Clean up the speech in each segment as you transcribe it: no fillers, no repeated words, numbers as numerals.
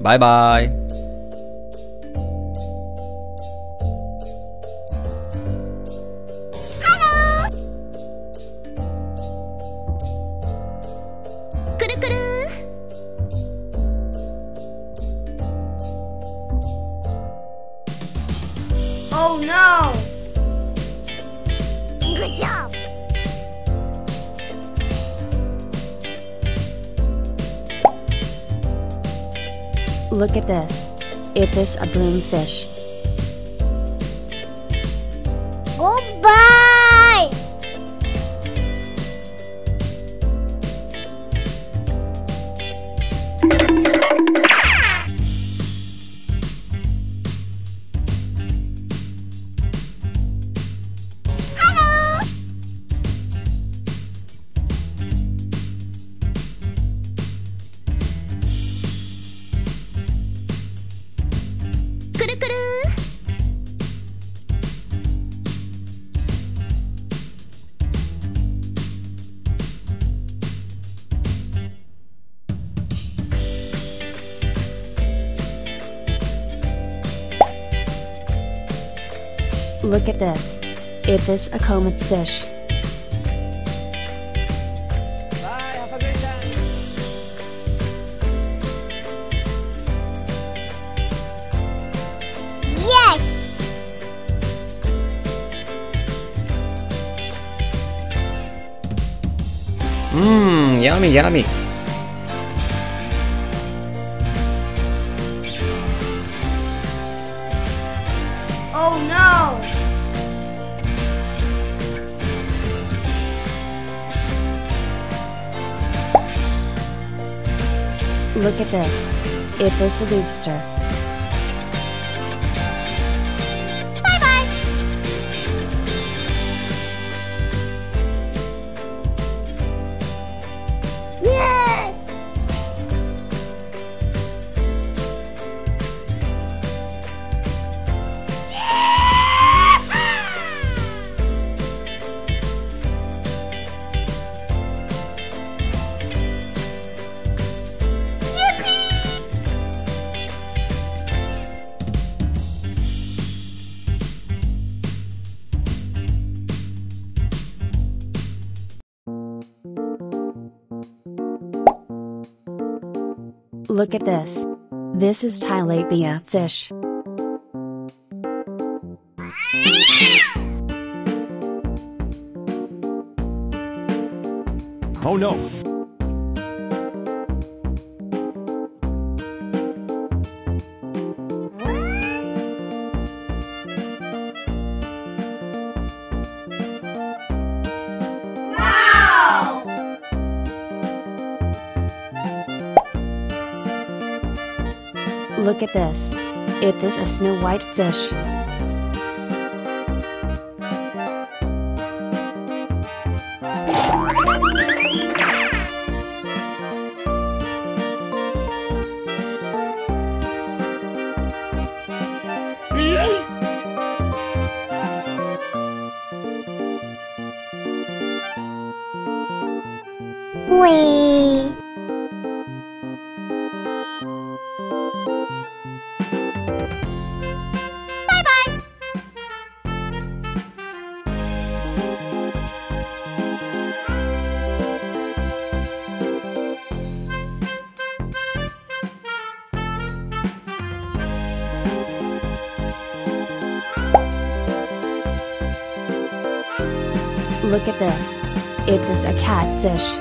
Bye bye. Oh no! Good job! Look at this. Is this a broomfish? Goodbye! Look at this. Is this a comet fish? Bye, have a great time. Yes! Mmm, yummy, yummy. Oh no! Look at this. Is this a lobster? Bye-bye! Yay! Look at this. This is tilapia fish. Oh no! Wow! Look at this. Is this a snow white fish? Wee! Bye-bye! Look at this. Is this a catfish?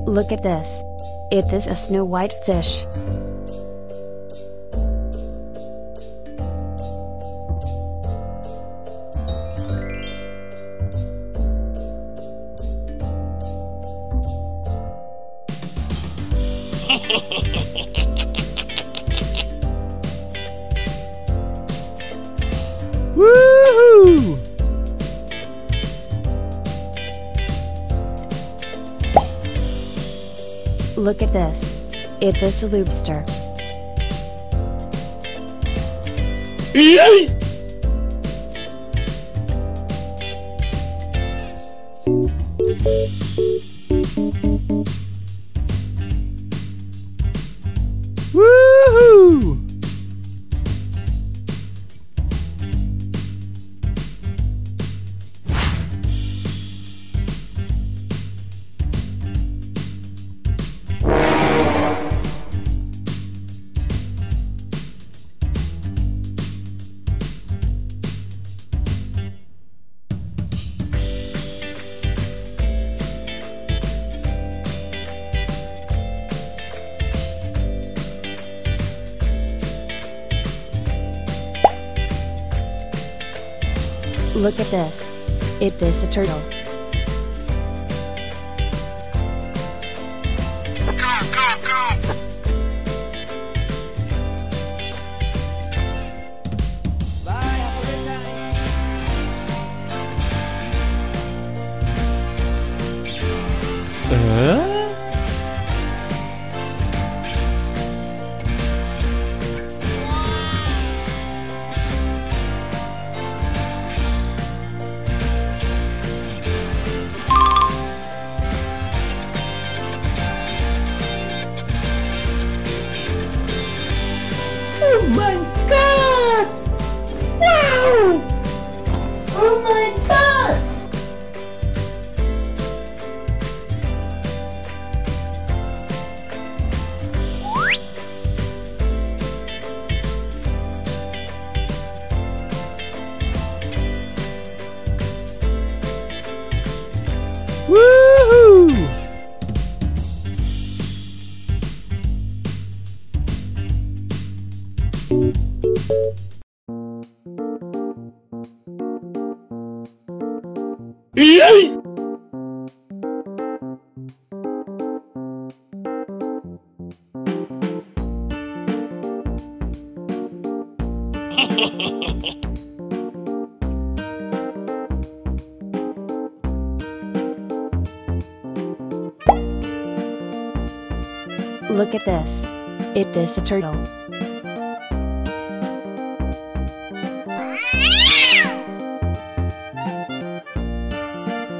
Look at this. Is this a snow white fish? Look at this. It is a lobster. Woohoo! Look at this. It is a turtle. Bye, have a great time. Oh my god! Wow! Oh my god! Woohoo! Look at this. It is a turtle.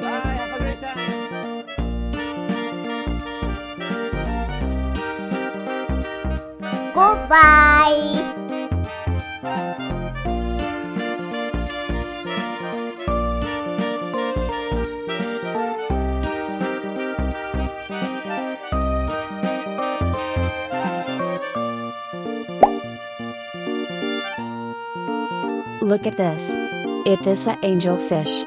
Bye, have a great time. Goodbye. Look at this. It is an angelfish.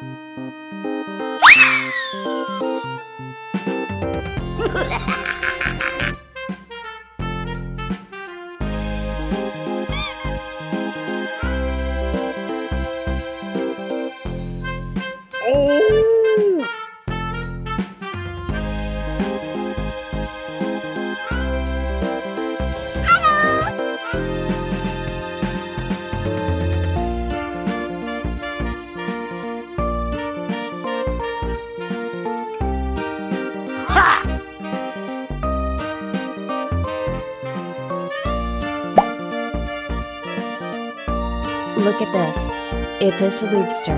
Look at this. It is a lobster.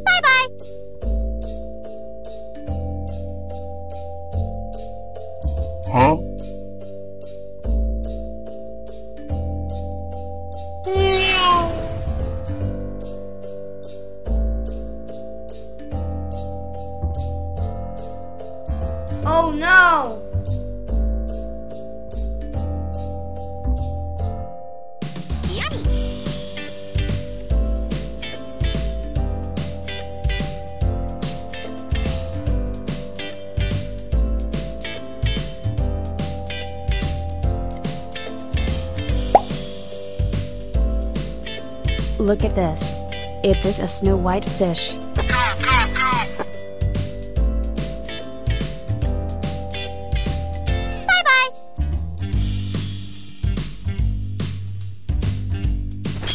Bye-bye. Huh? Oh no! Yummy! Look at this. It is a snow white fish. Bye-bye!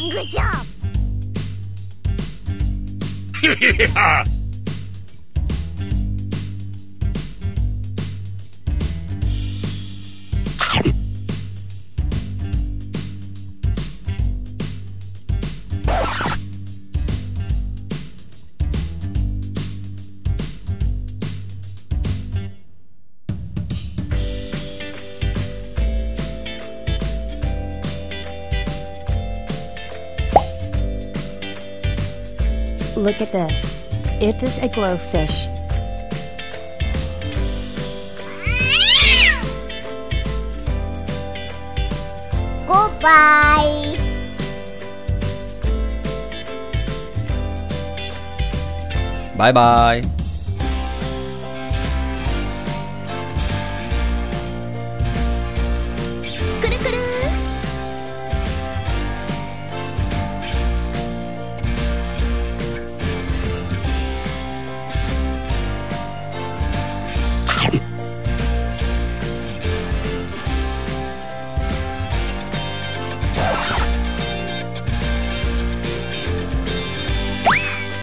Good job! Look at this. It is a glowfish. Goodbye. Bye bye.